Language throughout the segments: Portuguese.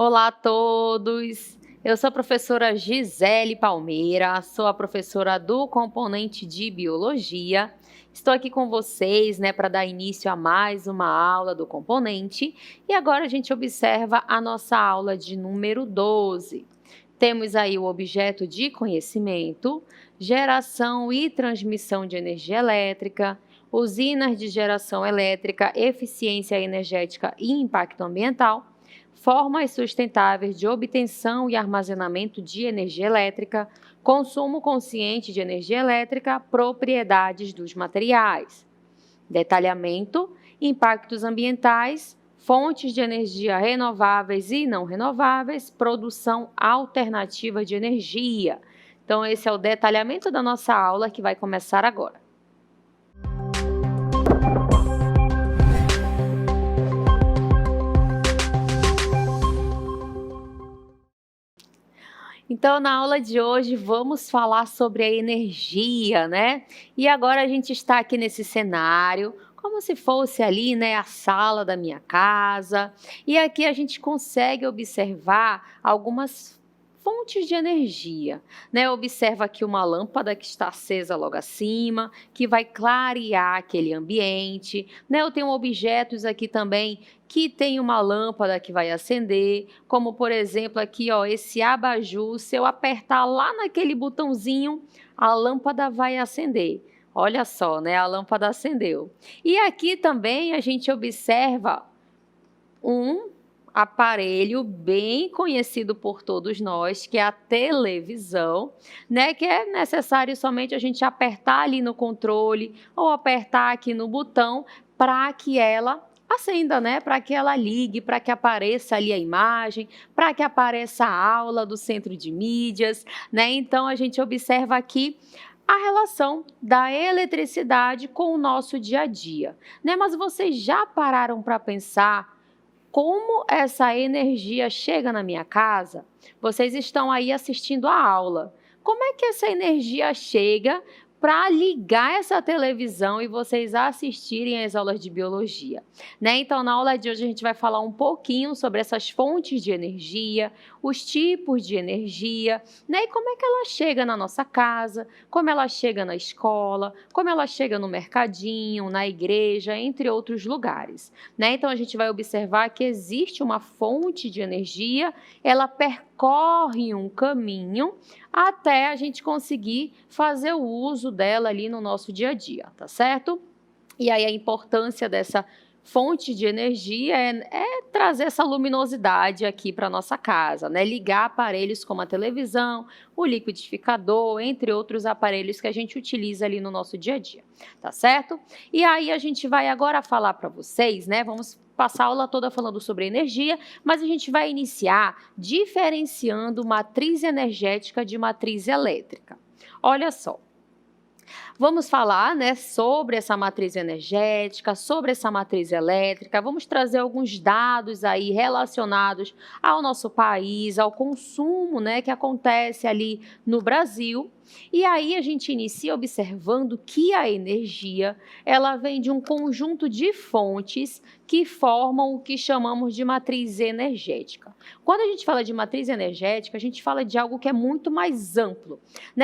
Olá a todos! Eu sou a professora Gisele Palmeira, sou a professora do componente de Biologia. Estou aqui com vocês, para dar início a mais uma aula do componente e agora a gente observa a nossa aula de número 12. Temos aí o objeto de conhecimento, geração e transmissão de energia elétrica, usinas de geração elétrica, eficiência energética e impacto ambiental, formas sustentáveis de obtenção e armazenamento de energia elétrica, consumo consciente de energia elétrica, propriedades dos materiais, detalhamento, impactos ambientais, fontes de energia renováveis e não renováveis, produção alternativa de energia. Então, esse é o detalhamento da nossa aula que vai começar agora. Então, na aula de hoje, vamos falar sobre a energia, E agora a gente está aqui nesse cenário, como se fosse ali, a sala da minha casa. E aqui a gente consegue observar algumas fontes de energia, Observa aqui uma lâmpada que está acesa logo acima, que vai clarear aquele ambiente, Eu tenho objetos aqui também que tem uma lâmpada que vai acender, como por exemplo aqui, esse abajur, se eu apertar lá naquele botãozinho, a lâmpada vai acender. Olha só, a lâmpada acendeu. E aqui também a gente observa um aparelho bem conhecido por todos nós, que é a televisão, que é necessário somente a gente apertar ali no controle ou apertar aqui no botão para que ela acenda, para que ela ligue, para que apareça ali a imagem, para que apareça a aula do centro de mídias, Então, a gente observa aqui a relação da eletricidade com o nosso dia a dia, Mas vocês já pararam para pensar como essa energia chega na minha casa? Vocês estão aí assistindo a aula. Como é que essa energia chega para ligar essa televisão e vocês assistirem às aulas de biologia, Então, na aula de hoje a gente vai falar um pouquinho sobre essas fontes de energia, os tipos de energia, E como é que ela chega na nossa casa, como ela chega na escola, como ela chega no mercadinho, na igreja, entre outros lugares, Então, a gente vai observar que existe uma fonte de energia, ela percorre um caminho até a gente conseguir fazer o uso dela ali no nosso dia a dia, tá certo? E aí a importância dessa fonte de energia é trazer essa luminosidade aqui para a nossa casa, Ligar aparelhos como a televisão, o liquidificador, entre outros aparelhos que a gente utiliza ali no nosso dia a dia, tá certo? E aí a gente vai agora falar para vocês, Vamos passar a aula toda falando sobre energia, mas a gente vai iniciar diferenciando matriz energética de matriz elétrica. Olha só. Vamos falar, sobre essa matriz energética, sobre essa matriz elétrica, vamos trazer alguns dados aí relacionados ao nosso país, ao consumo, que acontece ali no Brasil. E aí a gente inicia observando que a energia, ela vem de um conjunto de fontes que formam o que chamamos de matriz energética. Quando a gente fala de matriz energética, a gente fala de algo que é muito mais amplo,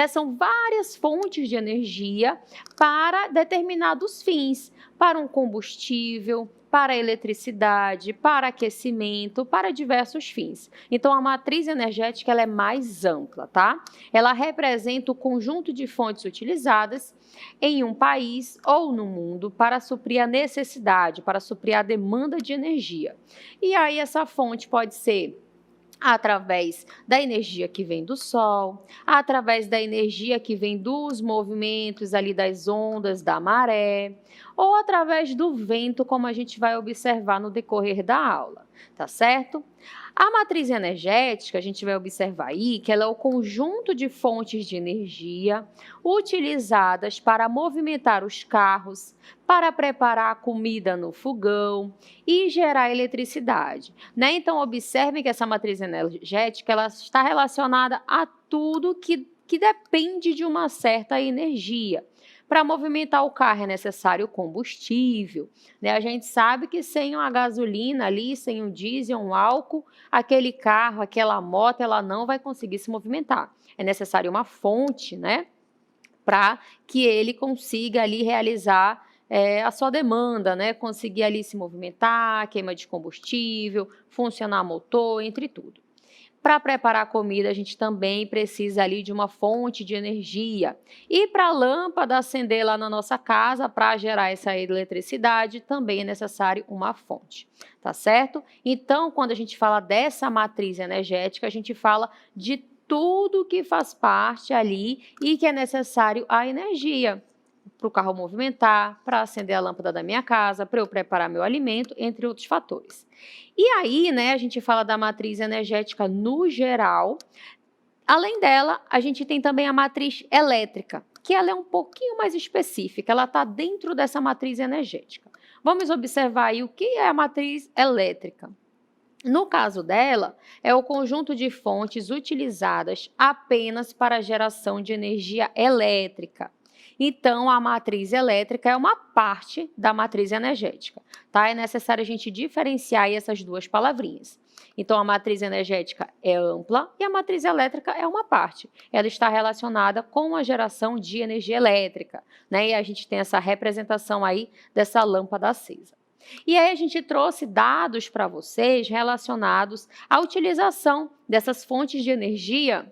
São várias fontes de energia para determinados fins, para um combustível, para eletricidade, para aquecimento, para diversos fins. Então, a matriz energética ela é mais ampla, tá? Ela representa o conjunto de fontes utilizadas em um país ou no mundo para suprir a necessidade, para suprir a demanda de energia. E aí, essa fonte pode ser através da energia que vem do sol, através da energia que vem dos movimentos ali das ondas da maré, ou através do vento, como a gente vai observar no decorrer da aula, tá certo? A matriz energética, a gente vai observar aí que ela é o conjunto de fontes de energia utilizadas para movimentar os carros, para preparar a comida no fogão e gerar eletricidade, Então, observem que essa matriz energética ela está relacionada a tudo que depende de uma certa energia. Para movimentar o carro é necessário combustível, né? A gente sabe que sem uma gasolina ali, sem um diesel, um álcool, aquele carro, aquela moto, ela não vai conseguir se movimentar. É necessário uma fonte, né? Para que ele consiga ali realizar a sua demanda, né? Conseguir ali se movimentar, queima de combustível, funcionar motor, entre tudo. Para preparar a comida, a gente também precisa ali de uma fonte de energia. E para a lâmpada acender lá na nossa casa, para gerar essa eletricidade, também é necessário uma fonte, tá certo? Então, quando a gente fala dessa matriz energética, a gente fala de tudo que faz parte ali e que é necessário a energia para o carro movimentar, para acender a lâmpada da minha casa, para eu preparar meu alimento, entre outros fatores. E aí, né, a gente fala da matriz energética no geral. Além dela, a gente tem também a matriz elétrica, que ela é um pouquinho mais específica, ela está dentro dessa matriz energética. Vamos observar aí o que é a matriz elétrica. No caso dela, é o conjunto de fontes utilizadas apenas para a geração de energia elétrica. Então, a matriz elétrica é uma parte da matriz energética, tá? É necessário a gente diferenciar aí essas duas palavrinhas. Então, a matriz energética é ampla e a matriz elétrica é uma parte. Ela está relacionada com a geração de energia elétrica, né? E a gente tem essa representação aí dessa lâmpada acesa. E aí a gente trouxe dados para vocês relacionados à utilização dessas fontes de energia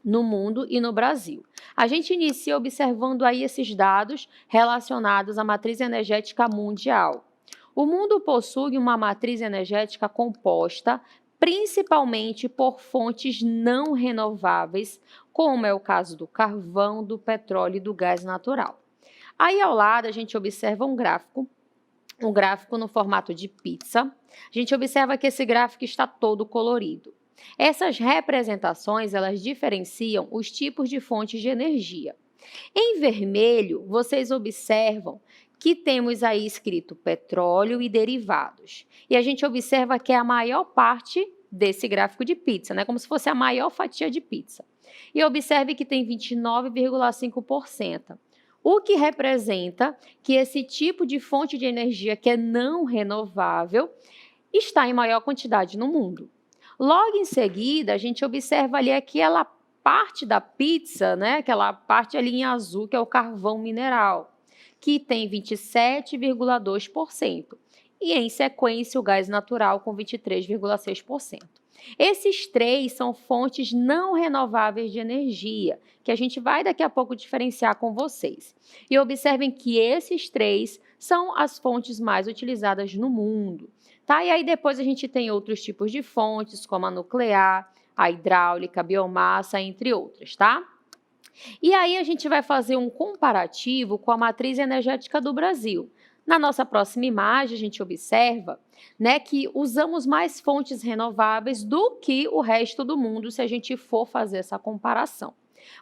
no mundo e no Brasil. A gente inicia observando aí esses dados relacionados à matriz energética mundial. O mundo possui uma matriz energética composta principalmente por fontes não renováveis, como é o caso do carvão, do petróleo e do gás natural. Aí ao lado a gente observa um gráfico no formato de pizza. A gente observa que esse gráfico está todo colorido. Essas representações, elas diferenciam os tipos de fontes de energia. Em vermelho, vocês observam que temos aí escrito petróleo e derivados. E a gente observa que é a maior parte desse gráfico de pizza, né? Como se fosse a maior fatia de pizza. E observe que tem 29,5%. O que representa que esse tipo de fonte de energia que é não renovável está em maior quantidade no mundo. Logo em seguida, a gente observa ali aquela parte da pizza, né? Aquela parte ali em azul, que é o carvão mineral, que tem 27,2%. E em sequência, o gás natural com 23,6%. Esses três são fontes não renováveis de energia, que a gente vai daqui a pouco diferenciar com vocês. E observem que esses três são as fontes mais utilizadas no mundo. Tá? E aí depois a gente tem outros tipos de fontes, como a nuclear, a hidráulica, a biomassa, entre outras, tá? E aí a gente vai fazer um comparativo com a matriz energética do Brasil. Na nossa próxima imagem, a gente observa, né, que usamos mais fontes renováveis do que o resto do mundo, se a gente for fazer essa comparação.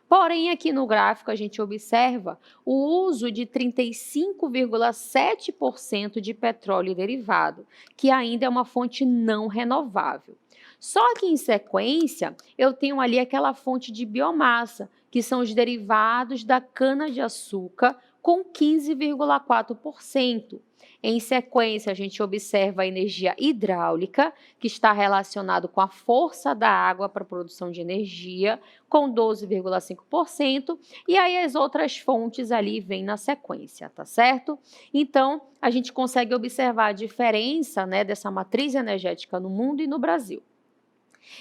Porém, aqui no gráfico, a gente observa o uso de 35,7% de petróleo derivado, que ainda é uma fonte não renovável. Só que, em sequência, eu tenho ali aquela fonte de biomassa, que são os derivados da cana-de-açúcar, com 15,4%. Em sequência, a gente observa a energia hidráulica, que está relacionado com a força da água para a produção de energia, com 12,5%, e aí as outras fontes ali vêm na sequência, tá certo? Então, a gente consegue observar a diferença, né, dessa matriz energética no mundo e no Brasil.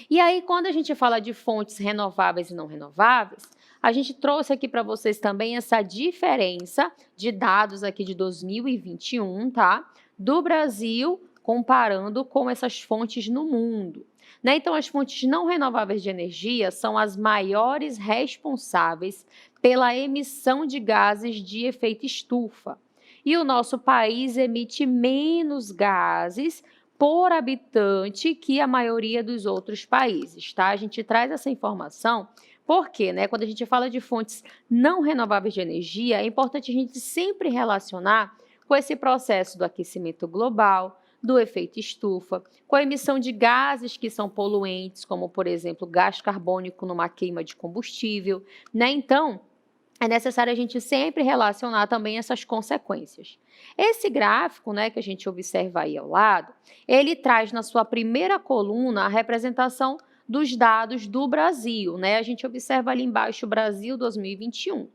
E aí, quando a gente fala de fontes renováveis e não renováveis, a gente trouxe aqui para vocês também essa diferença de dados aqui de 2021, tá? Do Brasil comparando com essas fontes no mundo. Né? Então, as fontes não renováveis de energia são as maiores responsáveis pela emissão de gases de efeito estufa. E o nosso país emite menos gases por habitante que a maioria dos outros países, tá? A gente traz essa informação porque, né, quando a gente fala de fontes não renováveis de energia, é importante a gente sempre relacionar com esse processo do aquecimento global, do efeito estufa, com a emissão de gases que são poluentes, como, por exemplo, gás carbônico numa queima de combustível, né? Então, é necessário a gente sempre relacionar também essas consequências. Esse gráfico, né, que a gente observa aí ao lado, ele traz na sua primeira coluna a representação dos dados do Brasil, né? A gente observa ali embaixo o Brasil 2021.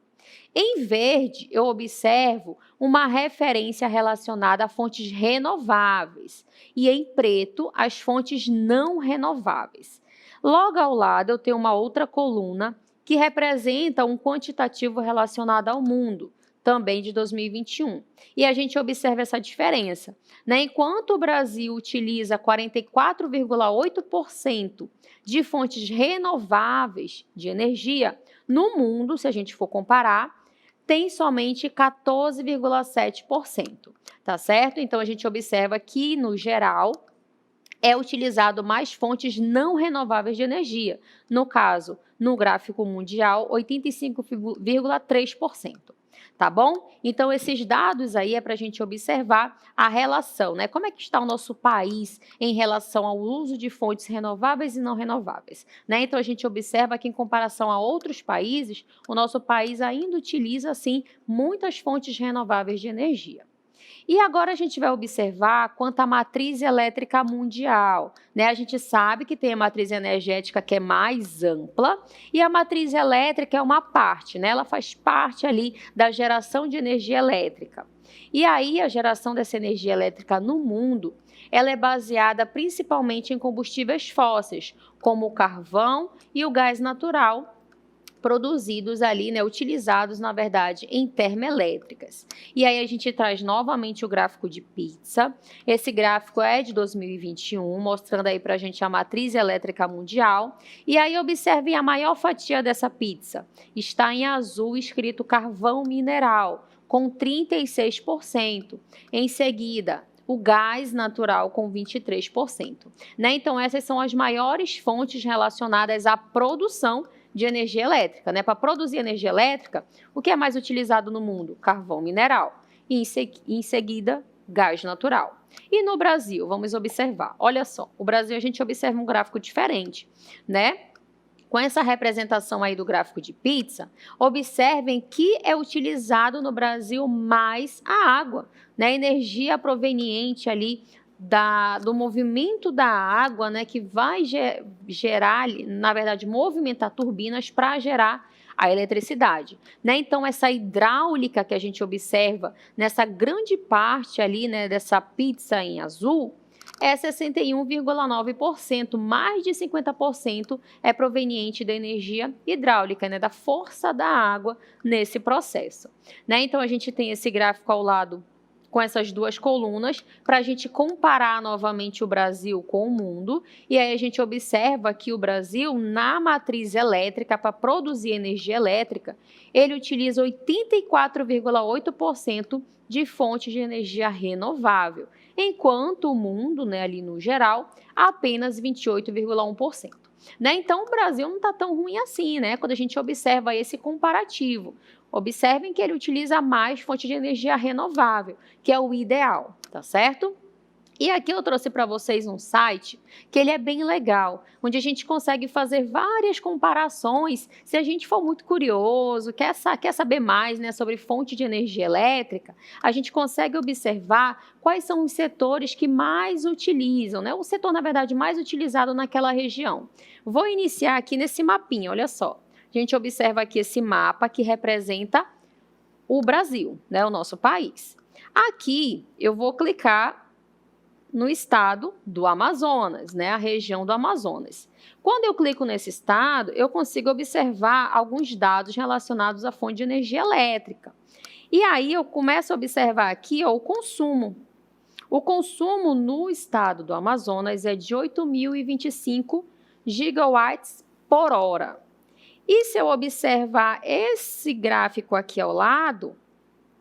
Em verde, eu observo uma referência relacionada a fontes renováveis e em preto, as fontes não renováveis. Logo ao lado, eu tenho uma outra coluna que representa um quantitativo relacionado ao mundo, também de 2021. E a gente observa essa diferença, né? Enquanto o Brasil utiliza 44,8% de fontes renováveis de energia, no mundo, se a gente for comparar, tem somente 14,7%, tá certo? Então, a gente observa que, no geral, é utilizado mais fontes não renováveis de energia. No caso, no gráfico mundial, 85,3%. Tá bom? Então, esses dados aí é para a gente observar a relação, né? Como é que está o nosso país em relação ao uso de fontes renováveis e não renováveis, né? Então, a gente observa que, em comparação a outros países, o nosso país ainda utiliza, sim, muitas fontes renováveis de energia. E agora a gente vai observar quanto à matriz elétrica mundial, né? A gente sabe que tem a matriz energética que é mais ampla e a matriz elétrica é uma parte, né? Ela faz parte ali da geração de energia elétrica. E aí a geração dessa energia elétrica no mundo, ela é baseada principalmente em combustíveis fósseis, como o carvão e o gás natural, produzidos ali, né, utilizados, na verdade, em termoelétricas. E aí a gente traz novamente o gráfico de pizza. Esse gráfico é de 2021, mostrando aí para a gente a matriz elétrica mundial. E aí observem a maior fatia dessa pizza. Está em azul escrito carvão mineral, com 36%. Em seguida, o gás natural com 23%. Né? Então, essas são as maiores fontes relacionadas à produção de energia elétrica, né? Para produzir energia elétrica, o que é mais utilizado no mundo? Carvão mineral. E em seguida, gás natural. E no Brasil, vamos observar. Olha só, o Brasil a gente observa um gráfico diferente, né? Com essa representação aí do gráfico de pizza, observem que é utilizado no Brasil mais a água, né? Energia proveniente ali do movimento da água, né, que vai gerar, na verdade, movimentar turbinas para gerar a eletricidade, né? Então, essa hidráulica que a gente observa nessa grande parte ali, né, dessa pizza em azul, é 61,9%, mais de 50% é proveniente da energia hidráulica, né, da força da água nesse processo, né? Então, a gente tem esse gráfico ao lado com essas duas colunas, para a gente comparar novamente o Brasil com o mundo, e aí a gente observa que o Brasil, na matriz elétrica, para produzir energia elétrica, ele utiliza 84,8% de fontes de energia renovável, enquanto o mundo, né, ali no geral, apenas 28,1%. Né? Então, o Brasil não está tão ruim assim, né? Quando a gente observa esse comparativo. Observem que ele utiliza mais fonte de energia renovável, que é o ideal, tá certo? E aqui eu trouxe para vocês um site que ele é bem legal, onde a gente consegue fazer várias comparações. Se a gente for muito curioso, quer saber mais, né, sobre fonte de energia elétrica, a gente consegue observar quais são os setores que mais utilizam, né? O setor, na verdade, mais utilizado naquela região. Vou iniciar aqui nesse mapinha, olha só. A gente observa aqui esse mapa que representa o Brasil, né, o nosso país. Aqui eu vou clicar no estado do Amazonas, né, a região do Amazonas. Quando eu clico nesse estado, eu consigo observar alguns dados relacionados à fonte de energia elétrica. E aí eu começo a observar aqui, ó, o consumo. O consumo no estado do Amazonas é de 8.025 gigawatts por hora. E se eu observar esse gráfico aqui ao lado,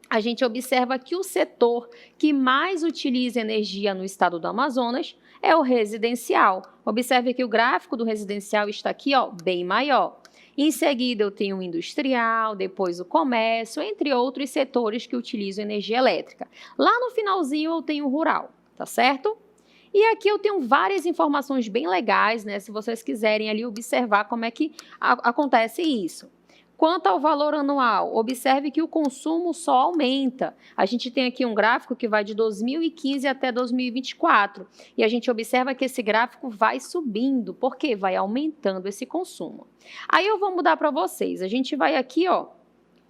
a gente observa que o setor que mais utiliza energia no estado do Amazonas é o residencial. Observe que o gráfico do residencial está aqui, ó, bem maior. Em seguida, eu tenho o industrial, depois o comércio, entre outros setores que utilizam energia elétrica. Lá no finalzinho, eu tenho o rural, tá certo? E aqui eu tenho várias informações bem legais, né? Se vocês quiserem ali observar como é que acontece isso. Quanto ao valor anual, observe que o consumo só aumenta. A gente tem aqui um gráfico que vai de 2015 até 2024 e a gente observa que esse gráfico vai subindo, porque vai aumentando esse consumo. Aí eu vou mudar para vocês. A gente vai aqui, ó,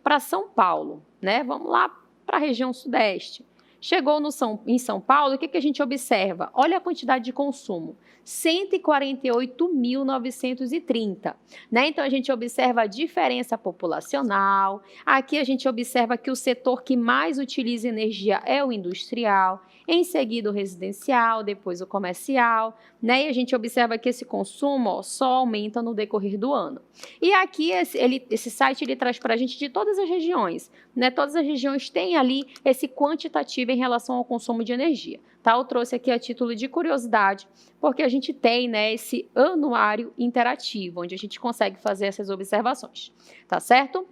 para São Paulo, né? Vamos lá para a região sudeste. Chegou em São Paulo, o que a gente observa? Olha a quantidade de consumo, 148.930, né? Então, a gente observa a diferença populacional. Aqui a gente observa que o setor que mais utiliza energia é o industrial, em seguida o residencial, depois o comercial, né? E a gente observa que esse consumo, ó, só aumenta no decorrer do ano. E aqui esse site ele traz para a gente de todas as regiões, né? Todas as regiões têm ali esse quantitativo em relação ao consumo de energia, tá? Eu trouxe aqui a título de curiosidade, porque a gente tem, né, esse anuário interativo, onde a gente consegue fazer essas observações, tá certo?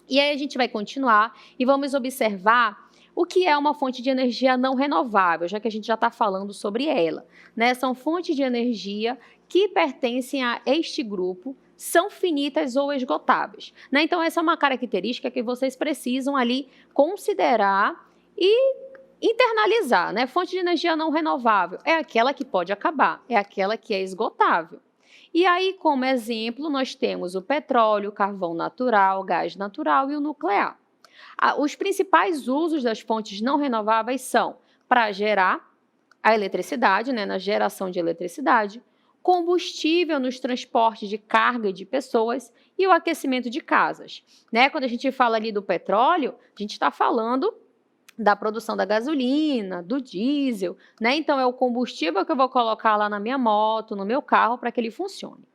E aí a gente vai continuar e vamos observar o que é uma fonte de energia não renovável, já que a gente já está falando sobre ela, né? São fontes de energia que pertencem a este grupo, são finitas ou esgotáveis, né? Então, essa é uma característica que vocês precisam ali considerar e internalizar, né? Fonte de energia não renovável é aquela que pode acabar, é aquela que é esgotável. E aí, como exemplo, nós temos o petróleo, o carvão natural, o gás natural e o nuclear. Os principais usos das fontes não renováveis são para gerar a eletricidade, né, na geração de eletricidade, combustível nos transportes de carga de pessoas e o aquecimento de casas, né? Quando a gente fala ali do petróleo, a gente está falando da produção da gasolina, do diesel, né? Então, é o combustível que eu vou colocar lá na minha moto, no meu carro, para que ele funcione.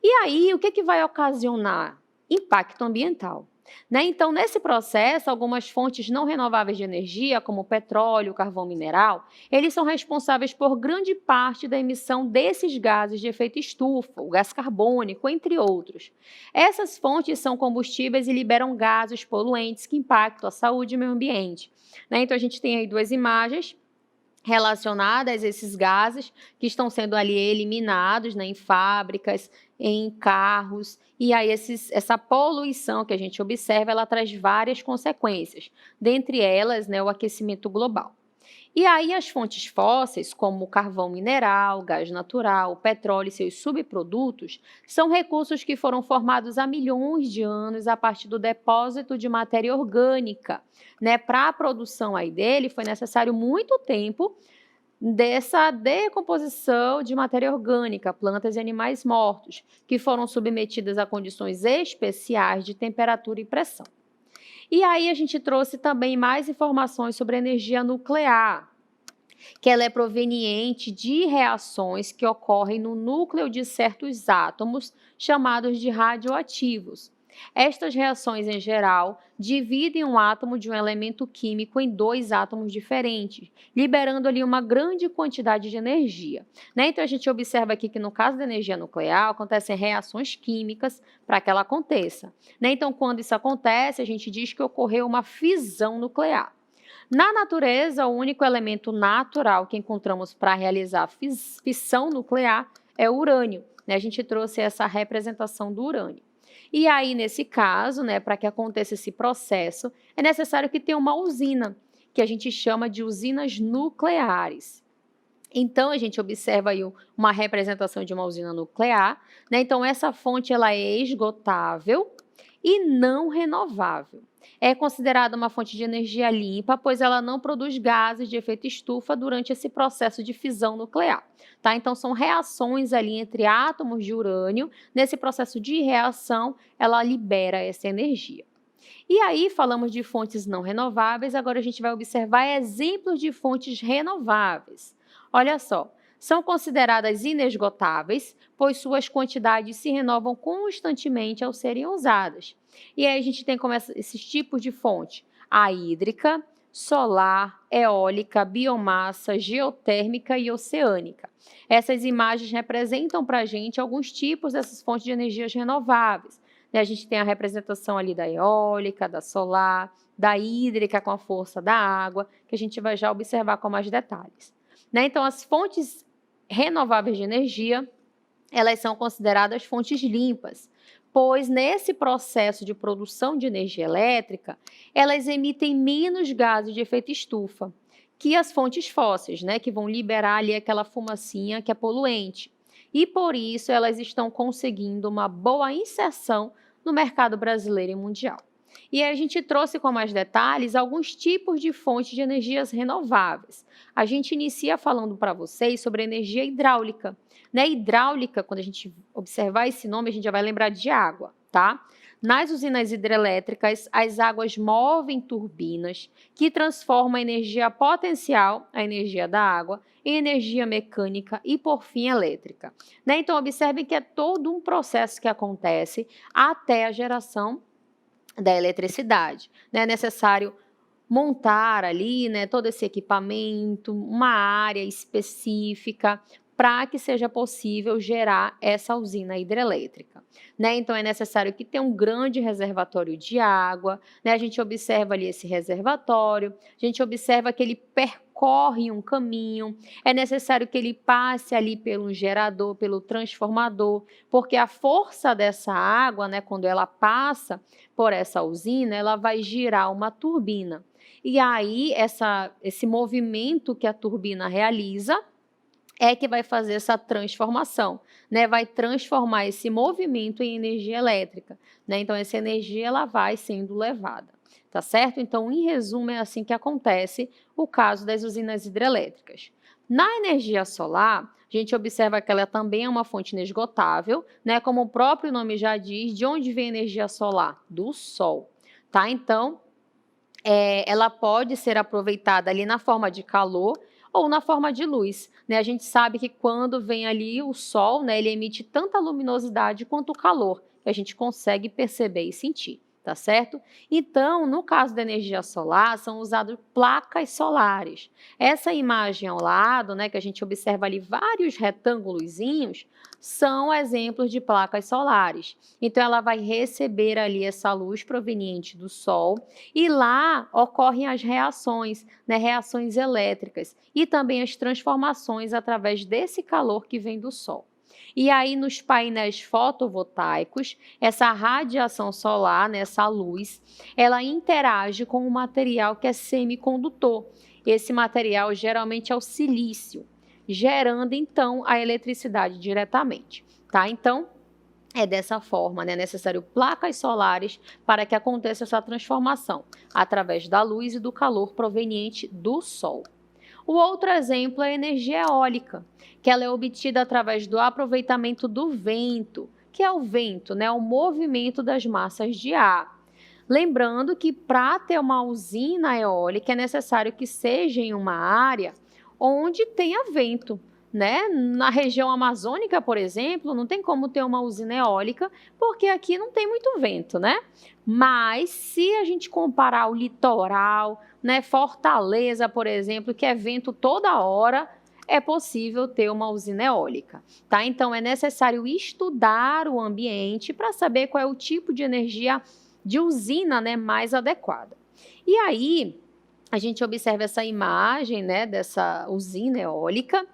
E aí, o que vai ocasionar? Impacto ambiental, né? Então, nesse processo, algumas fontes não renováveis de energia, como o petróleo, o carvão mineral, eles são responsáveis por grande parte da emissão desses gases de efeito estufa, o gás carbônico, entre outros. Essas fontes são combustíveis e liberam gases poluentes que impactam a saúde e o meio ambiente, né? Então, a gente tem aí duas imagens relacionadas a esses gases que estão sendo ali eliminados, né, em fábricas, em carros, e aí essa poluição que a gente observa, ela traz várias consequências, dentre elas, né, o aquecimento global. E aí as fontes fósseis, como o carvão mineral, o gás natural, o petróleo e seus subprodutos, são recursos que foram formados há milhões de anos a partir do depósito de matéria orgânica, né? Para a produção aí dele foi necessário muito tempo dessa decomposição de matéria orgânica, plantas e animais mortos, que foram submetidas a condições especiais de temperatura e pressão. E aí a gente trouxe também mais informações sobre a energia nuclear, que ela é proveniente de reações que ocorrem no núcleo de certos átomos, chamados de radioativos. Estas reações, em geral, dividem um átomo de um elemento químico em dois átomos diferentes, liberando ali uma grande quantidade de energia, né? Então, a gente observa aqui que, no caso da energia nuclear, acontecem reações químicas para que ela aconteça, né? Então, quando isso acontece, a gente diz que ocorreu uma fissão nuclear. Na natureza, o único elemento natural que encontramos para realizar a fissão nuclear é o urânio, né? A gente trouxe essa representação do urânio. E aí, nesse caso, né, para que aconteça esse processo, é necessário que tenha uma usina, que a gente chama de usinas nucleares. Então, a gente observa aí uma representação de uma usina nuclear, né? Então, essa fonte ela é esgotável e não renovável. É considerada uma fonte de energia limpa, pois ela não produz gases de efeito estufa durante esse processo de fissão nuclear, tá? Então, são reações ali entre átomos de urânio. Nesse processo de reação, ela libera essa energia. E aí, falamos de fontes não renováveis, agora a gente vai observar exemplos de fontes renováveis. Olha só, são consideradas inesgotáveis, pois suas quantidades se renovam constantemente ao serem usadas. E aí a gente tem como esses tipos de fonte: a hídrica, solar, eólica, biomassa, geotérmica e oceânica. Essas imagens representam para a gente alguns tipos dessas fontes de energias renováveis. A gente tem a representação ali da eólica, da solar, da hídrica com a força da água, que a gente vai já observar com mais detalhes, né? Então, as fontes renováveis de energia, elas são consideradas fontes limpas, pois nesse processo de produção de energia elétrica, elas emitem menos gases de efeito estufa que as fontes fósseis, né, que vão liberar ali aquela fumacinha que é poluente. E por isso elas estão conseguindo uma boa inserção no mercado brasileiro e mundial. E aí a gente trouxe com mais detalhes alguns tipos de fontes de energias renováveis. A gente inicia falando para vocês sobre a energia hidráulica. Né? Hidráulica, quando a gente observar esse nome, a gente já vai lembrar de água, tá? Nas usinas hidrelétricas, as águas movem turbinas que transformam a energia potencial, a energia da água, em energia mecânica e, por fim, elétrica. Né? Então, observem que é todo um processo que acontece até a geração da eletricidade. Né? É necessário montar ali, né, todo esse equipamento, uma área específica para que seja possível gerar essa usina hidrelétrica. Né? Então, é necessário que tenha um grande reservatório de água, né? A gente observa ali esse reservatório, a gente observa que ele percorre um caminho, é necessário que ele passe ali pelo gerador, pelo transformador, porque a força dessa água, né, quando ela passa por essa usina, ela vai girar uma turbina. E aí, esse movimento que a turbina realiza é que vai fazer essa transformação, né? Vai transformar esse movimento em energia elétrica, né? Então, essa energia ela vai sendo levada, tá certo? Então, em resumo, é assim que acontece o caso das usinas hidrelétricas. Na energia solar, a gente observa que ela também é uma fonte inesgotável, né? Como o próprio nome já diz, de onde vem a energia solar? Do Sol, tá? Então, ela pode ser aproveitada ali na forma de calor ou na forma de luz. Né? A gente sabe que quando vem ali o sol, né, ele emite tanta luminosidade quanto o calor, que a gente consegue perceber e sentir. Tá certo? Então, no caso da energia solar, são usadas placas solares. Essa imagem ao lado, né, que a gente observa ali vários retângulozinhos, são exemplos de placas solares. Então, ela vai receber ali essa luz proveniente do Sol e lá ocorrem as reações, né, reações elétricas e também as transformações através desse calor que vem do Sol. E aí, nos painéis fotovoltaicos, essa radiação solar, né, essa luz, ela interage com um material que é semicondutor. Esse material geralmente é o silício, gerando então a eletricidade diretamente, tá? Então, é dessa forma, né? É necessário placas solares para que aconteça essa transformação, através da luz e do calor proveniente do Sol. O outro exemplo é a energia eólica, que ela é obtida através do aproveitamento do vento, que é o vento, né? O movimento das massas de ar. Lembrando que para ter uma usina eólica é necessário que seja em uma área onde tenha vento. Né? Na região amazônica, por exemplo, não tem como ter uma usina eólica, porque aqui não tem muito vento, né? Mas se a gente comparar o litoral, né, Fortaleza, por exemplo, que é vento toda hora, é possível ter uma usina eólica, tá? Então é necessário estudar o ambiente para saber qual é o tipo de energia de usina, né, mais adequada. E aí a gente observa essa imagem, né, dessa usina eólica.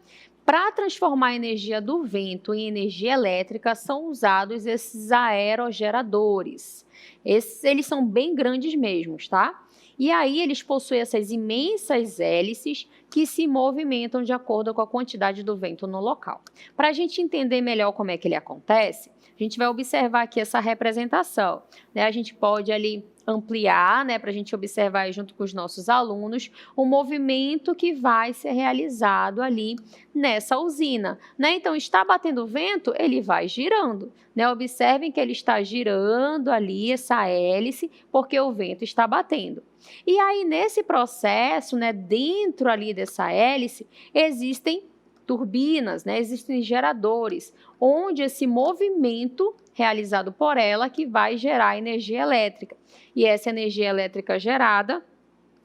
Para transformar a energia do vento em energia elétrica, são usados esses aerogeradores. Eles são bem grandes mesmo, tá? E aí eles possuem essas imensas hélices que se movimentam de acordo com a quantidade do vento no local. Para a gente entender melhor como é que ele acontece, a gente vai observar aqui essa representação. Né? A gente pode ali ampliar, né, para a gente observar junto com os nossos alunos o movimento que vai ser realizado ali nessa usina. Né? Então, está batendo vento, ele vai girando. Né? Observem que ele está girando ali essa hélice, porque o vento está batendo. E aí, nesse processo, né, dentro ali dessa hélice, existem turbinas, né, existem geradores, onde esse movimento realizado por ela que vai gerar energia elétrica. E essa energia elétrica gerada,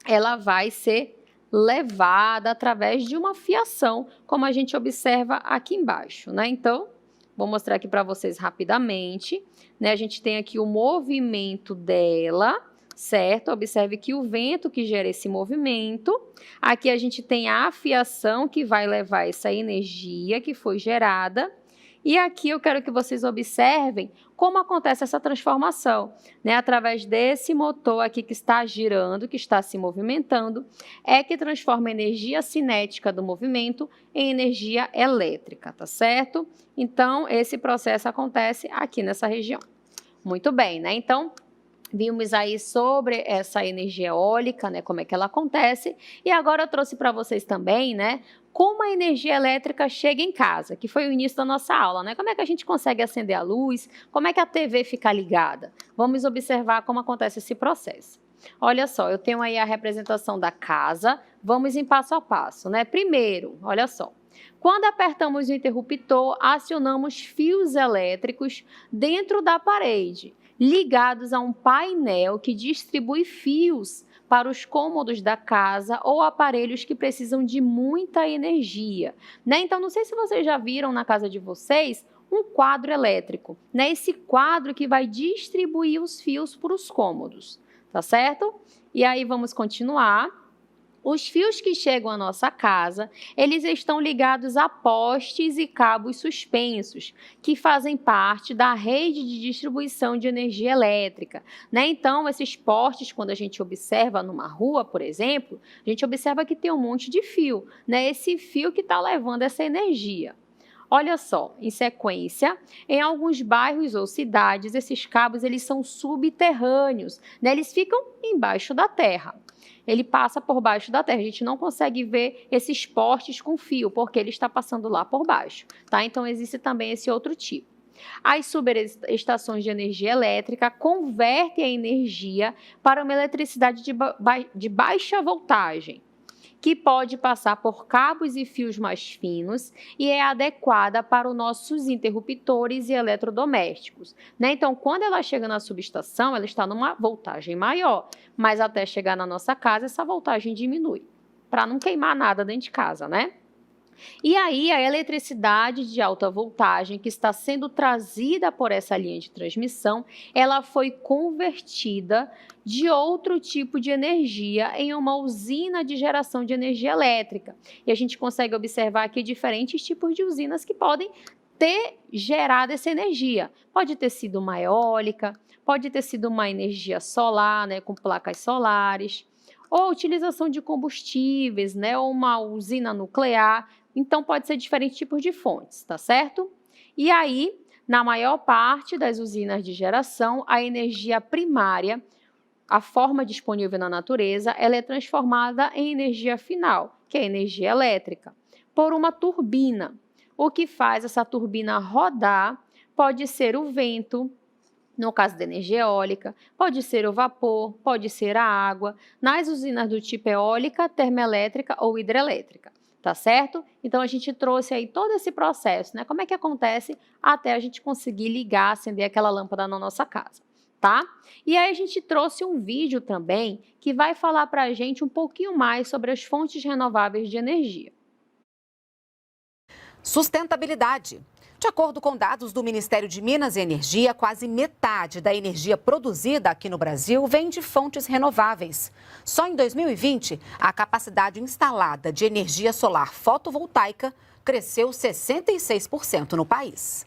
ela vai ser levada através de uma fiação, como a gente observa aqui embaixo, né? Então, vou mostrar aqui para vocês rapidamente, né? A gente tem aqui o movimento dela, certo? Observe que o vento que gera esse movimento, aqui a gente tem a fiação que vai levar essa energia que foi gerada, e aqui eu quero que vocês observem como acontece essa transformação, né? Através desse motor aqui que está girando, que está se movimentando, é que transforma a energia cinética do movimento em energia elétrica, tá certo? Então, esse processo acontece aqui nessa região. Muito bem, né? Então, vimos aí sobre essa energia eólica, né, como é que ela acontece, e agora eu trouxe para vocês também, né, como a energia elétrica chega em casa, que foi o início da nossa aula, né? Como é que a gente consegue acender a luz, como é que a TV fica ligada? Vamos observar como acontece esse processo. Olha só, eu tenho aí a representação da casa, vamos em passo a passo, né? Primeiro, olha só. Quando apertamos o interruptor, acionamos fios elétricos dentro da parede, ligados a um painel que distribui fios para os cômodos da casa ou aparelhos que precisam de muita energia, né? Então, não sei se vocês já viram na casa de vocês um quadro elétrico, né? Esse quadro que vai distribuir os fios para os cômodos, tá certo? E aí vamos continuar. Os fios que chegam à nossa casa, eles estão ligados a postes e cabos suspensos, que fazem parte da rede de distribuição de energia elétrica, né? Então, esses postes, quando a gente observa numa rua, por exemplo, a gente observa que tem um monte de fio, né? Esse fio que está levando essa energia. Olha só, em sequência, em alguns bairros ou cidades, esses cabos eles são subterrâneos, né? Eles ficam embaixo da terra. Ele passa por baixo da terra, a gente não consegue ver esses postes com fio, porque ele está passando lá por baixo, tá? Então, existe também esse outro tipo. As subestações de energia elétrica convertem a energia para uma eletricidade de baixa voltagem, que pode passar por cabos e fios mais finos e é adequada para os nossos interruptores e eletrodomésticos, né? Então, quando ela chega na subestação, ela está numa voltagem maior, mas até chegar na nossa casa, essa voltagem diminui, para não queimar nada dentro de casa, né? E aí, a eletricidade de alta voltagem que está sendo trazida por essa linha de transmissão, ela foi convertida de outro tipo de energia em uma usina de geração de energia elétrica. E a gente consegue observar aqui diferentes tipos de usinas que podem ter gerado essa energia. Pode ter sido uma eólica, pode ter sido uma energia solar, né, com placas solares, ou utilização de combustíveis, né, ou uma usina nuclear. Então, pode ser diferentes tipos de fontes, tá certo? E aí, na maior parte das usinas de geração, a energia primária, a forma disponível na natureza, ela é transformada em energia final, que é a energia elétrica, por uma turbina. O que faz essa turbina rodar pode ser o vento, no caso da energia eólica, pode ser o vapor, pode ser a água, nas usinas do tipo eólica, termoelétrica ou hidrelétrica. Tá certo? Então, a gente trouxe aí todo esse processo, né? Como é que acontece até a gente conseguir ligar, acender aquela lâmpada na nossa casa, tá? E aí, a gente trouxe um vídeo também que vai falar para a gente um pouquinho mais sobre as fontes renováveis de energia. Sustentabilidade. De acordo com dados do Ministério de Minas e Energia, quase metade da energia produzida aqui no Brasil vem de fontes renováveis. Só em 2020, a capacidade instalada de energia solar fotovoltaica cresceu 66% no país.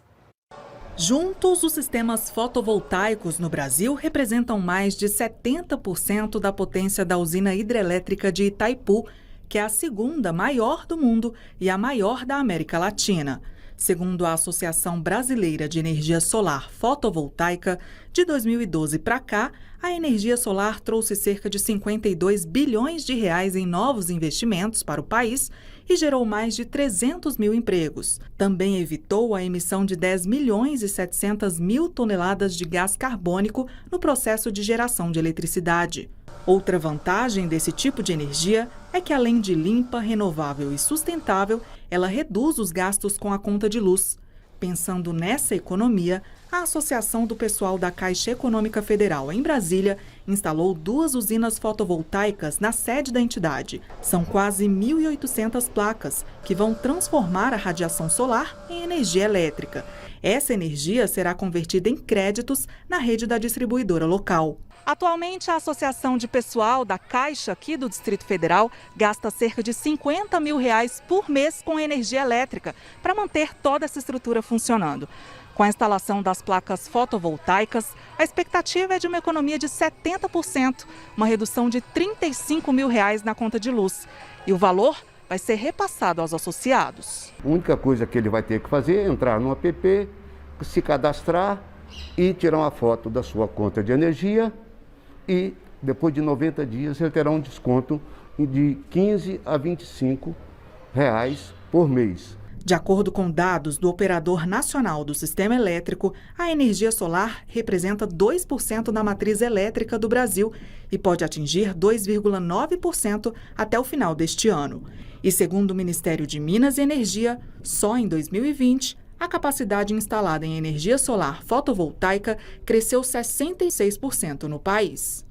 Juntos, os sistemas fotovoltaicos no Brasil representam mais de 70% da potência da usina hidrelétrica de Itaipu, que é a segunda maior do mundo e a maior da América Latina. Segundo a Associação Brasileira de Energia Solar Fotovoltaica, de 2012 para cá, a energia solar trouxe cerca de 52 bilhões de reais em novos investimentos para o país e gerou mais de 300 mil empregos. Também evitou a emissão de 10 milhões e 700 mil toneladas de gás carbônico no processo de geração de eletricidade. Outra vantagem desse tipo de energia é que, além de limpa, renovável e sustentável, ela reduz os gastos com a conta de luz. Pensando nessa economia, a Associação do Pessoal da Caixa Econômica Federal, em Brasília, instalou 2 usinas fotovoltaicas na sede da entidade. São quase 1.800 placas, que vão transformar a radiação solar em energia elétrica. Essa energia será convertida em créditos na rede da distribuidora local. Atualmente, a Associação de Pessoal da Caixa aqui do Distrito Federal gasta cerca de 50 mil reais por mês com energia elétrica para manter toda essa estrutura funcionando. Com a instalação das placas fotovoltaicas, a expectativa é de uma economia de 70%, uma redução de R$ 35 mil na conta de luz. E o valor vai ser repassado aos associados. A única coisa que ele vai ter que fazer é entrar no app, se cadastrar e tirar uma foto da sua conta de energia e depois de 90 dias ele terá um desconto de R$ 15 a R$ 25 por mês. De acordo com dados do Operador Nacional do Sistema Elétrico, a energia solar representa 2% da matriz elétrica do Brasil e pode atingir 2,9% até o final deste ano. E segundo o Ministério de Minas e Energia, só em 2020, a capacidade instalada em energia solar fotovoltaica cresceu 66% no país.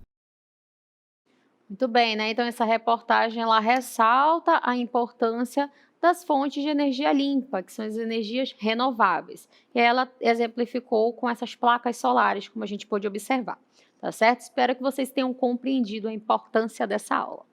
Muito bem, né? Então essa reportagem ela ressalta a importância das fontes de energia limpa, que são as energias renováveis. E ela exemplificou com essas placas solares, como a gente pôde observar. Tá certo? Espero que vocês tenham compreendido a importância dessa aula.